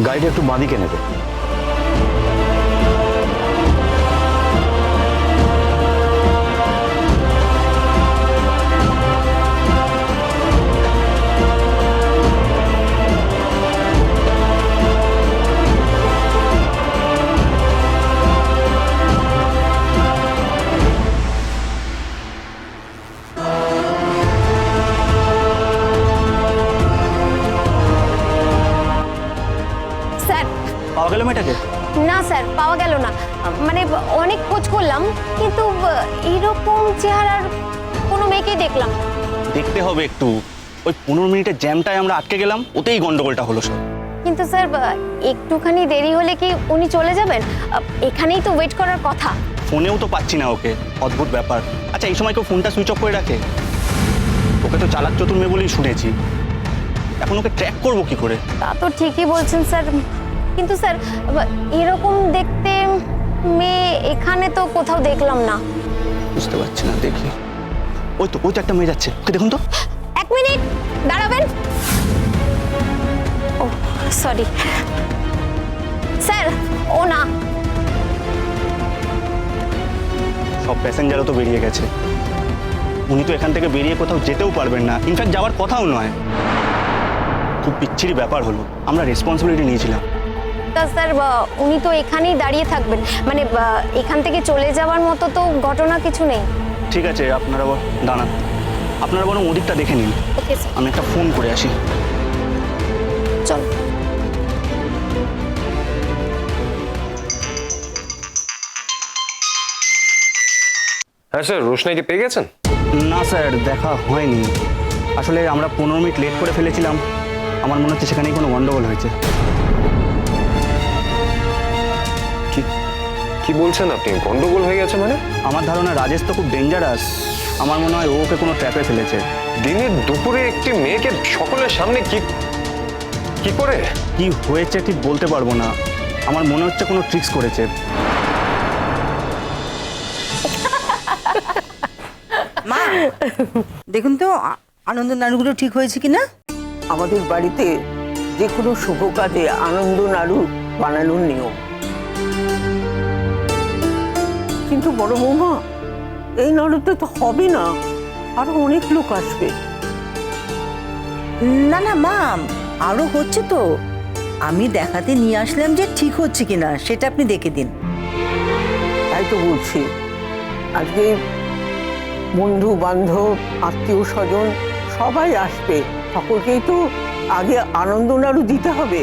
গাড়িটা একটু বাঁদিকে নেবে। পাওয়া গেল মেয়েটাকে? না স্যার, পাওয়া গেল না। মানে অনেক খোঁজ করলাম, কিন্তু এরকম চেহারার কোনো মেয়েকেই দেখলাম। দেখতে হবে একটু। ওই 15 মিনিটের জ্যামটায় আমরা আটকে গেলাম, ওতেই গন্ডগোলটা হলো সব। কিন্তু স্যার, একটুখানি দেরি হলে কি উনি চলে যাবেন? এখানেই তো ওয়েট করার কথা। ফোনেও তো পাচ্ছি না ওকে, অদ্ভুত ব্যাপার। আচ্ছা, এই সময় কেউ ফোনটা সুইচ অফ করে রাখে? ওকে তো চালাক চতুর মেয়ে বলেই শুনেছি। এখন ওকে ট্র্যাক করবো কি করে? তা তো ঠিকই বলছেন স্যার, কিন্তু স্যার এরকম দেখতে মেয়ে এখানে তো কোথাও দেখলাম না। বুঝতে পারছি না, দেখি। ওই তো একটা মেয়ে যাচ্ছে, ওকে দেখুন তো। 1 মিনিট দাঁড়াবেন। ও সরি স্যার, ও না। সব প্যাসেঞ্জারও তো বেরিয়ে গেছে। উনি তো এখান থেকে বেরিয়ে কোথাও যেতেও পারবেন না, ইনফ্যাক্ট যাওয়ার কথাও নয়। খুব বিচ্ছিরি ব্যাপার হলো। আমরা রেসপন্সিবিলিটি নিয়েছিলাম। তা স্যার, উনি তো এখানেই দাঁড়িয়ে থাকবেন, মানে এখান থেকে চলে যাওয়ার মতো তো ঘটনা কিছু নেই। ঠিক আছে, আপনারা দাঁড়ান। আপনারা বরং ওদিকটা দেখে নিন। ওকে স্যার, আমি একটা ফোন করে আসি। চল। হ্যাঁ স্যার, রোশনাইকে পেয়ে গেছেন? না স্যার, দেখা হয়নি। আসলে আমরা 15 মিনিট লেট করে ফেলেছিলাম। আমার মনে হচ্ছে সেখানেই কোনো গন্ডগোল হয়েছে। কি বলছেন আপনি? গন্ডগোল হয়ে গেছে মানে? আমার ধারণা রাজেশ তো খুব ডেঞ্জারাস। আমার মনে হয় ওকে কোনো ট্র্যাপে ফেলেছে। দিনের দুপুরে একটি মেয়েকে সকলের সামনে কি করে? কি হয়েছে ঠিক বলতে পারবো না। আমার মনে হচ্ছে কোনো ট্রিক্স করেছে। মা দেখুন তো আনন্দ নাড়ুগুলো ঠিক হয়েছে কিনা। আমাদের বাড়িতে যে কোনো শুভ কাজে আনন্দ নাড়ু বানানোর নিয়ম। কিন্তু বড় বৌমা, এই নাড়ুতে তো হবে না, আরো অনেক লোক আসবে। না না মা, আরো হচ্ছে তো। আমি দেখাতে নিয়ে আসলাম যে ঠিক হচ্ছে কিনা, সেটা আপনি দেখে দিন। তাই তো বলছি, আজকে বন্ধু বান্ধব আত্মীয় স্বজন সবাই আসবে, সকলকেই তো আগে আনন্দ নাড়ু দিতে হবে।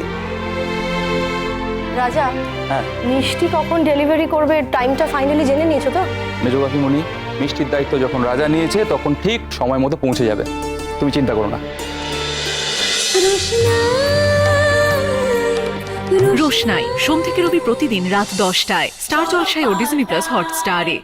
রাজা, হ্যাঁ। মিষ্টি কখন ডেলিভারি করবে টাইমটা ফাইনালি জেনে নিয়েছো তো? মেজো কাকিমণি, মিষ্টির দায়িত্ব যখন রাজা নিয়েছে তখন ঠিক সময় মতো পৌঁছে যাবে, তুমি চিন্তা করো না। রোশনাই সোম থেকে রবি প্রতিদিন রাত 10টায় স্টার জলসায় ও ডিজনি প্লাস হটস্টারে।